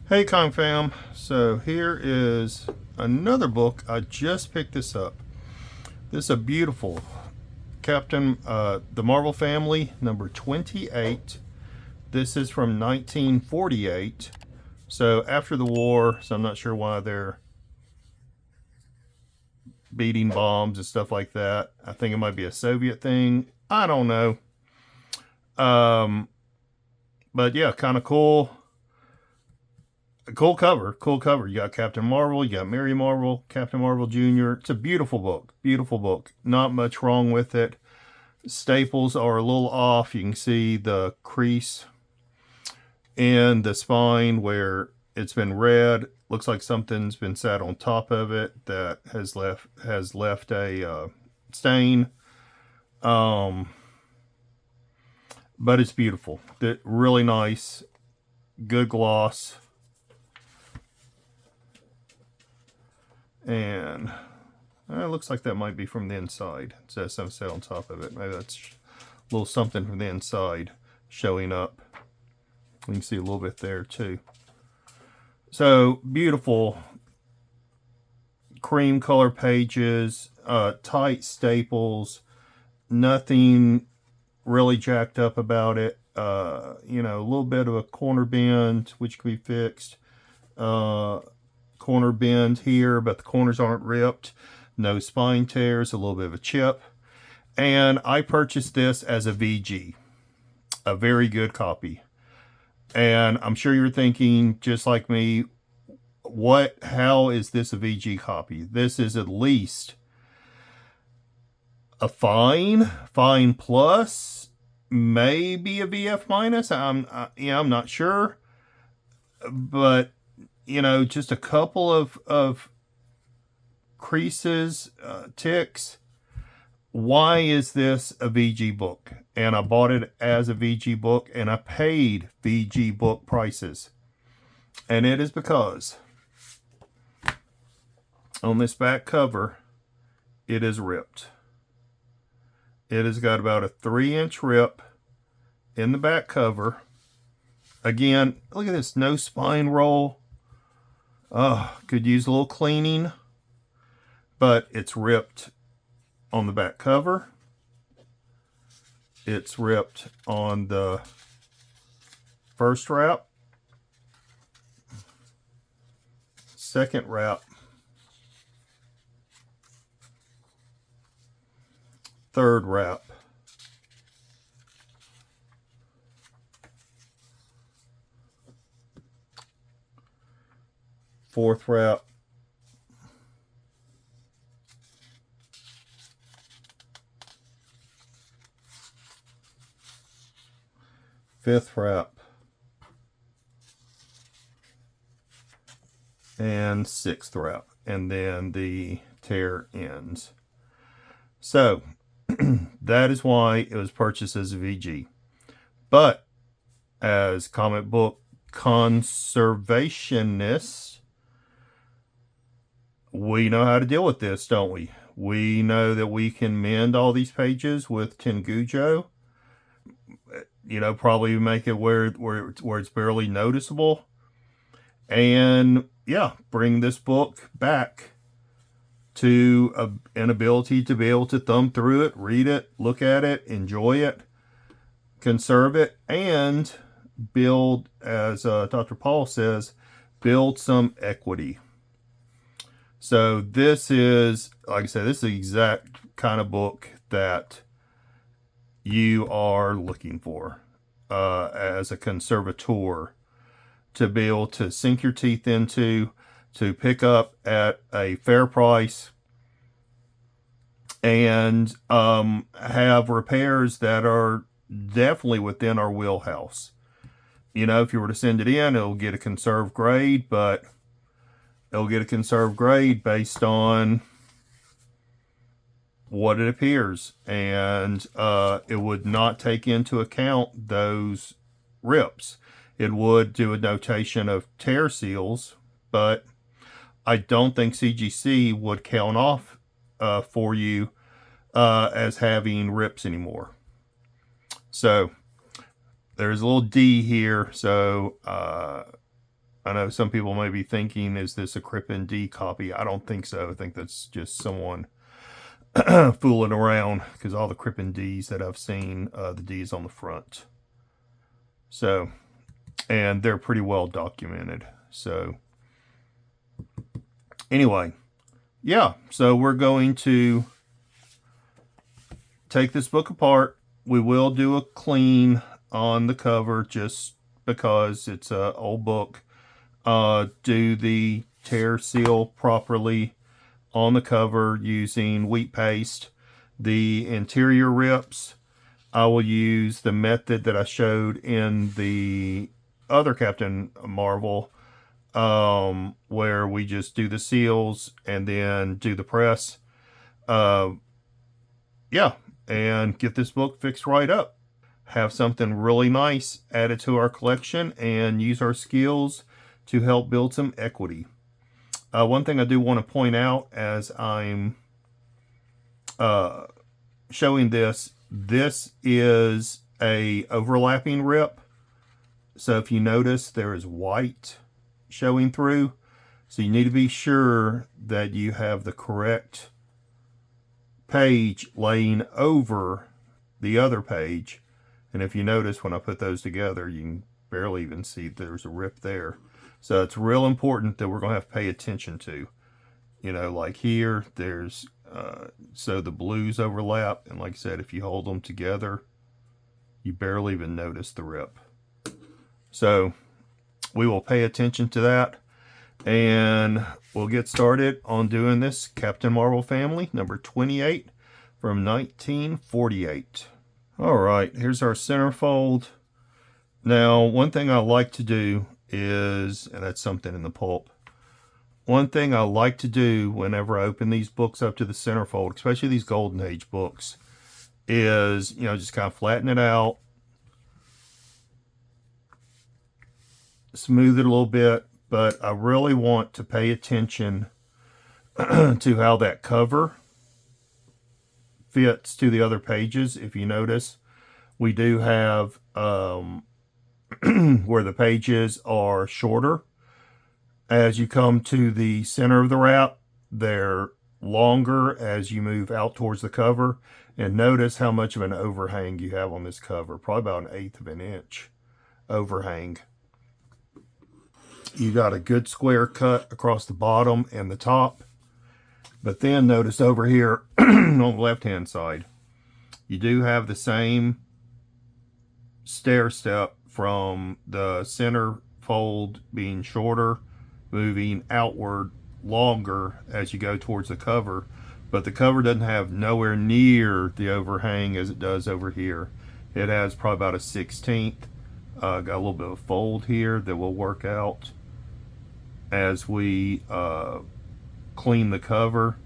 Hey Confam, so here is another book. I just picked this up. This is a beautiful the Marvel Family, number 28. This is from 1948, so after the war, so I'm not sure why they're beating bombs and stuff like that. I think it might be a Soviet thing. I don't know. Um, but yeah, kind of cool. Cool cover, cool cover. You got Captain Marvel, you got Mary Marvel, Captain Marvel Jr. It's a beautiful book, beautiful book. Not much wrong with it. Staples are a little off. You can see the crease in the spine where it's been read. Looks like something's been sat on top of it that has left a stain. Um, but it's beautiful. Really nice, good gloss. And it looks like that might be from the inside. It says something set on top of it. Maybe that's a little something from the inside showing up. You can see a little bit there too. So beautiful cream color pages, tight staples, nothing really jacked up about it. A little bit of a corner bend, which could be fixed. Corner bend here, but the corners aren't ripped. No spine tears, a little bit of a chip. And I purchased this as a VG, a very good copy. And I'm sure you're thinking, just like me, how is this a VG copy? This is at least a fine plus, maybe a VF minus. I'm not sure, but just a couple of creases, ticks. Why is this a VG book? And I bought it as a VG book, and I paid VG book prices. And it is because on this back cover, it is ripped. It has got about a 3-inch rip in the back cover. Again, look at this, no spine roll. Could use a little cleaning, but it's ripped on the back cover. It's ripped on the first wrap, second wrap, third wrap, fourth wrap, fifth wrap, and sixth wrap, and then the tear ends. So that is why it was purchased as a VG. But as comic book conservationists, we know how to deal with this, don't we? We know that we can mend all these pages with Tengujo. Probably make it where it's barely noticeable. And yeah, bring this book back to an ability to be able to thumb through it, read it, look at it, enjoy it, conserve it, and build, as Dr. Paul says, build some equity. So this is, like I said, this is the exact kind of book that you are looking for as a conservator, to be able to sink your teeth into, to pick up at a fair price, and have repairs that are definitely within our wheelhouse. If you were to send it in, it'll get a conserved grade, but it'll get a conserved grade based on what it appears, and it would not take into account those rips. It would do a notation of tear seals, but I don't think CGC would count off for you as having rips anymore. So there's a little D here, so I know some people may be thinking, is this a Crippen D copy? I don't think so. I think that's just someone fooling around, because all the Crippen Ds that I've seen, the D is on the front. So, and they're pretty well documented. So, anyway, yeah, so we're going to take this book apart. We will do a clean on the cover just because it's an old book. Do the tear seal properly on the cover using wheat paste. The interior rips, I will use the method that I showed in the other Captain Marvel, where we just do the seals and then do the press. Yeah, and get this book fixed right up. Have something really nice added to our collection and use our skills to help build some equity. One thing I do want to point out as I'm showing this is a overlapping rip. So if you notice, there is white showing through. So you need to be sure that you have the correct page laying over the other page. And if you notice, when I put those together, you can barely even see there's a rip there. So it's real important that we're going to have to pay attention to. You know, like here, there's, so the blues overlap. And like I said, if you hold them together, you barely even notice the rip. So we will pay attention to that. And we'll get started on doing this Captain Marvel Family, number 28 from 1948. All right, here's our centerfold. Now, one thing I like to do is, and that's something in the pulp, one thing I like to do whenever I open these books up to the centerfold, especially these Golden Age books, is, you know, just kind of flatten it out, smooth it a little bit, but I really want to pay attention to how that cover fits to the other pages. If you notice, we do have where the pages are shorter. As you come to the center of the wrap, they're longer as you move out towards the cover. And notice how much of an overhang you have on this cover. Probably about 1/8 of an inch overhang. You got a good square cut across the bottom and the top. But then notice over here on the left-hand side, you do have the same stair step from the center fold being shorter, moving outward longer as you go towards the cover. But the cover doesn't have nowhere near the overhang as it does over here. It has probably about a 1/16. Got a little bit of fold here that will work out as we clean the cover.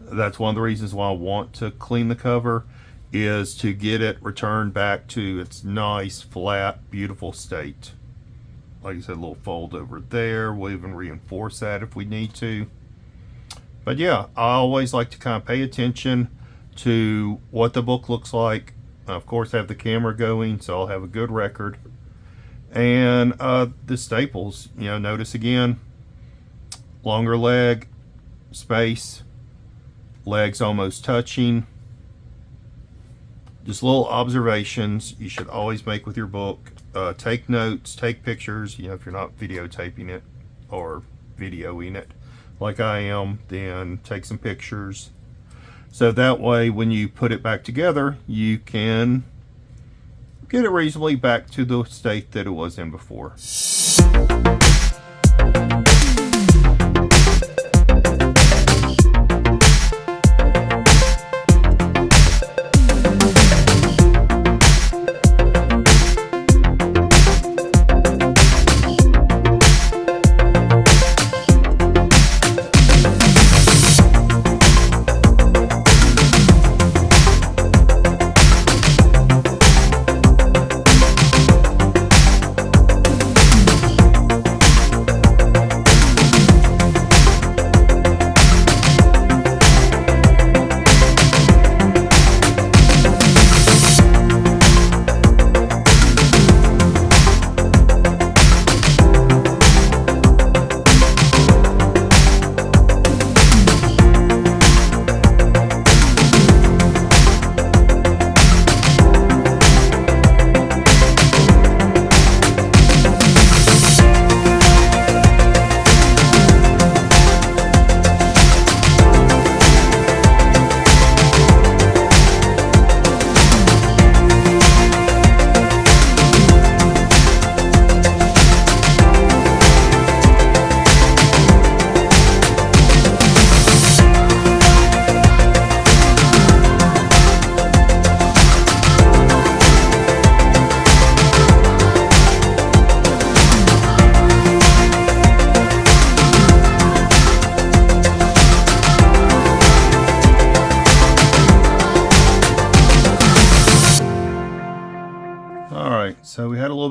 That's one of the reasons why I want to clean the cover, is to get it returned back to its nice, flat, beautiful state. Like I said, a little fold over there. We'll even reinforce that if we need to. But yeah, I always like to kind of pay attention to what the book looks like. I, of course, have the camera going, so I'll have a good record. And the staples, you know, notice again, longer leg, space, legs almost touching. Just little observations you should always make with your book. Take notes, take pictures. You know, if you're not videotaping it or videoing it like I am, then take some pictures. So that way, when you put it back together, you can get it reasonably back to the state that it was in before.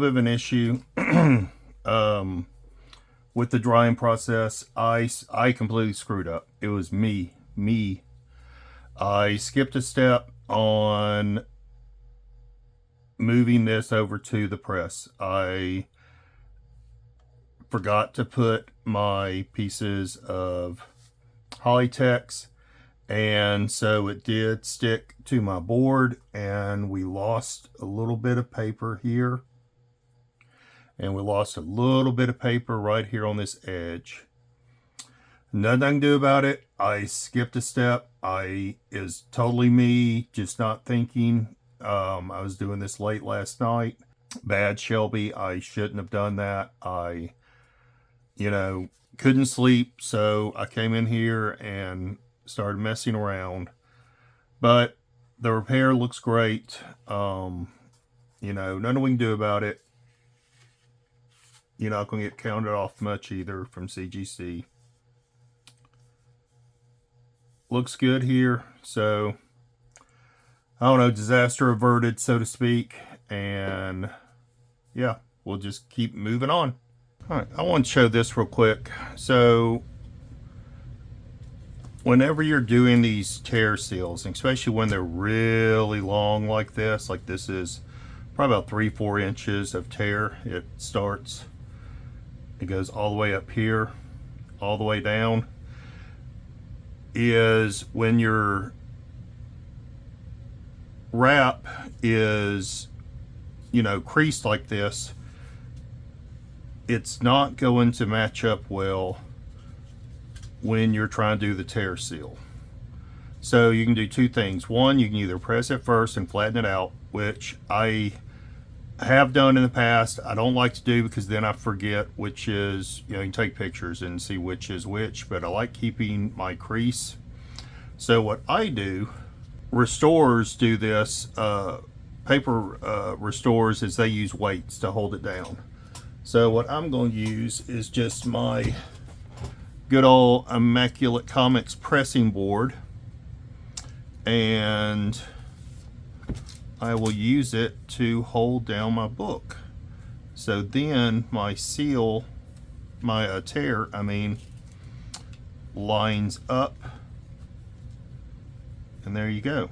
bit of an issue with the drying process. I completely screwed up. It was me. I skipped a step on moving this over to the press. I forgot to put my pieces of Polytex, and so it did stick to my board, and we lost a little bit of paper here, and we lost a little bit of paper right here on this edge. Nothing I can do about it. I skipped a step. Is totally me, just not thinking. I was doing this late last night. Bad Shelby. I shouldn't have done that. I couldn't sleep, so I came in here and started messing around. But the repair looks great. Nothing we can do about it. You're not going to get counted off much either from CGC. Looks good here. So, I don't know, disaster averted, so to speak. And yeah, we'll just keep moving on. All right, I want to show this real quick. So, whenever you're doing these tear seals, especially when they're really long like this is probably about 3-4 inches of tear. It goes all the way up here, all the way down. Is when your wrap is, creased like this, it's not going to match up well when you're trying to do the tear seal. So you can do two things. One, you can either press it first and flatten it out, which I have done in the past. I don't like to do because then I forget which is, you can take pictures and see which is which, but I like keeping my crease. So what I do, restorers do this, paper restorers, is they use weights to hold it down. So what I'm going to use is just my good old Immaculate Comics pressing board, and I will use it to hold down my book. So then my seal, my tear, lines up, and there you go.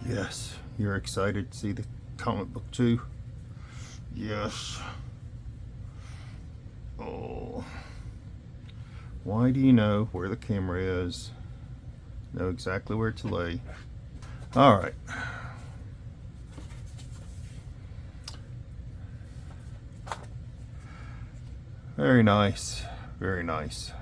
Yes, you're excited to see the comic book too? Yes. Oh. Why do you know where the camera is? Know exactly where to lay. Alright. Very nice. Very nice.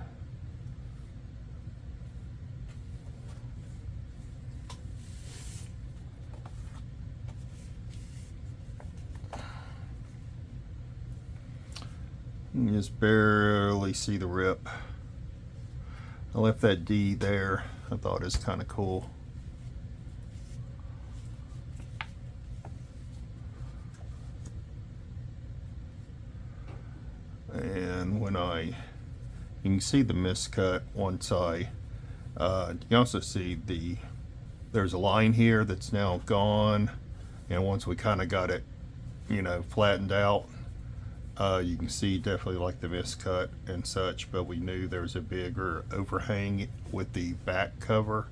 You can just barely see the rip. I left that D there. I thought it was kind of cool. And when you can see the miscut once you can also see there's a line here that's now gone, and once we kind of got it, you know, flattened out, you can see definitely like the miscut and such, but we knew there was a bigger overhang with the back cover,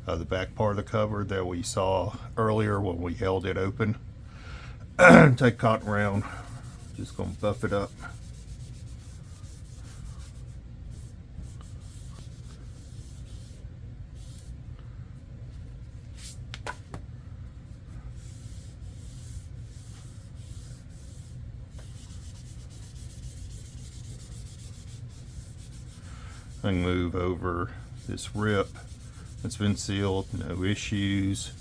the back part of the cover that we saw earlier when we held it open. Take cotton round, just gonna buff it up. I can move over this rip. It's been sealed, no issues.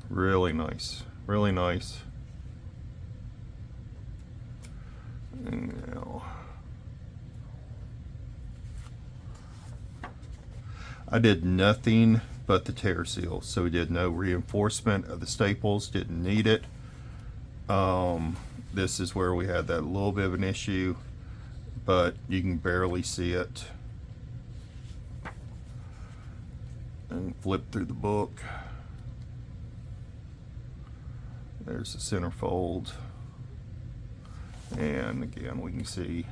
Really nice, really nice. And now, I did nothing but the tear seal, so we did no reinforcement of the staples, didn't need it. This is where we had that little bit of an issue, but you can barely see it. And flip through the book. There's the centerfold. And again, we can see,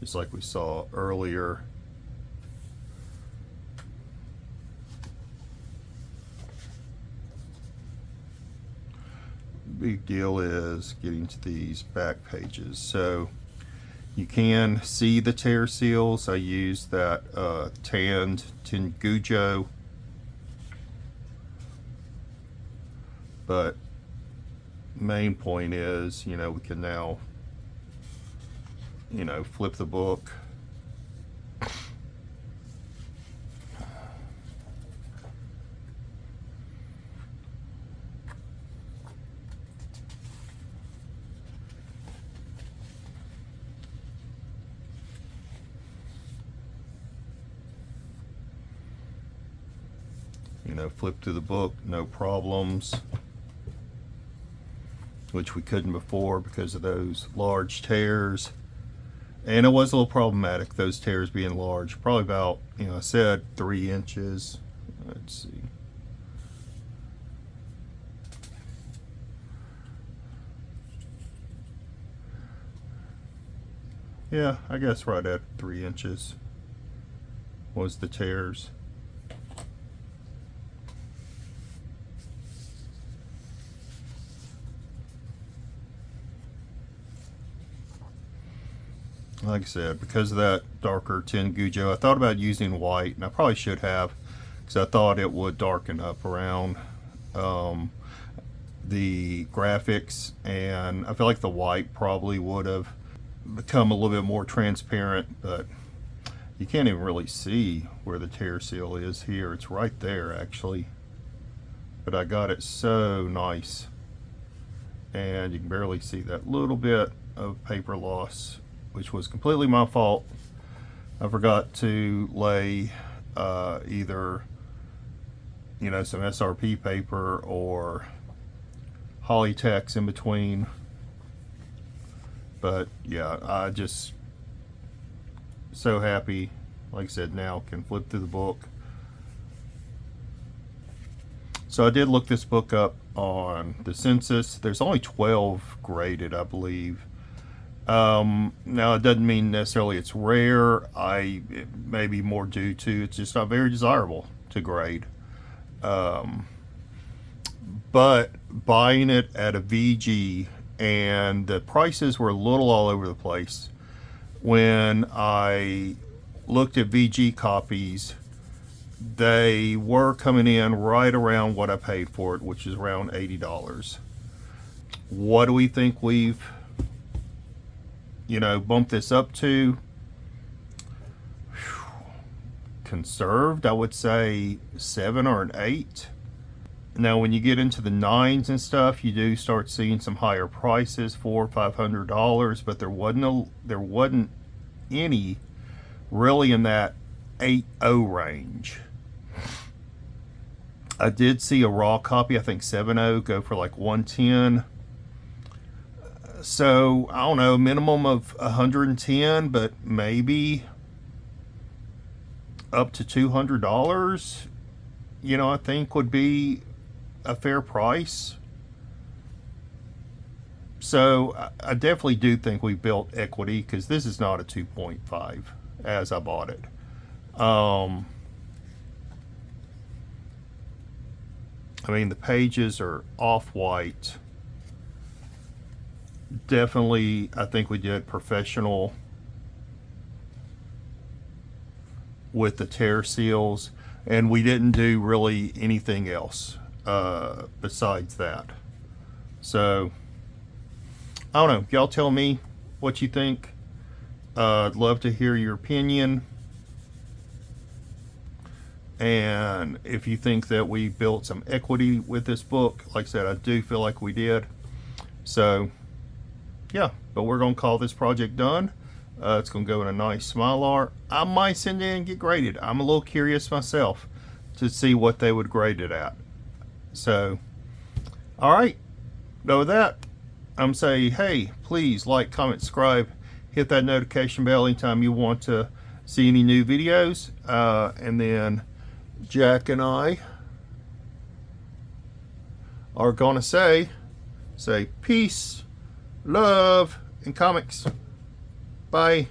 just like we saw earlier, the big deal is getting to these back pages. So you can see the tear seals. I used that tanned Tengujo, but main point is, you know, we can now, you know, flip the book. You know, flip through the book, no problems, which we couldn't before because of those large tears. And it was a little problematic, those tears being large, probably about, you know, I said 3 inches. Let's see. Yeah, I guess right at 3 inches was the tears. Like I said, because of that darker Tengujo, I thought about using white, and I probably should have, because I thought it would darken up around the graphics, and I feel like the white probably would have become a little bit more transparent, but you can't even really see where the tear seal is here. It's right there, actually. But I got it so nice, and you can barely see that little bit of paper loss, which was completely my fault. I forgot to lay either, you know, some SRP paper or Polytex in between. But yeah, I just so happy, like I said, now can flip through the book. So I did look this book up on the census. There's only 12 graded, I believe. Now it doesn't mean necessarily it's rare. It may be more due to it's just not very desirable to grade. But buying it at a VG, and the prices were a little all over the place. When I looked at VG copies, they were coming in right around what I paid for it, which is around $80. What do we think we've, you know, bumped this up to? Conserved, I would say 7 or an 8. Now, when you get into the 9s and stuff, you do start seeing some higher prices, $400-$500, but there wasn't any really in that 8.0 range. I did see a raw copy, I think 7.0, go for like 110. So I don't know, minimum of 110, but maybe up to $200. You know, I think would be a fair price. So I definitely do think we built equity, because this is not a 2.5 as I bought it. I mean, the pages are off-white. Definitely, I think we did professional with the tear seals, and we didn't do really anything else besides that. So I don't know, y'all tell me what you think. I'd love to hear your opinion, and if you think that we built some equity with this book. Like I said, I do feel like we did. So yeah, but we're gonna call this project done. It's gonna go in a nice Mylar. I might send it in and get graded. I'm a little curious myself to see what they would grade it at. So, all right. But with that, I'm saying, hey, please like, comment, subscribe, hit that notification bell anytime you want to see any new videos. And then Jack and I are gonna say peace, love, and comics. Bye.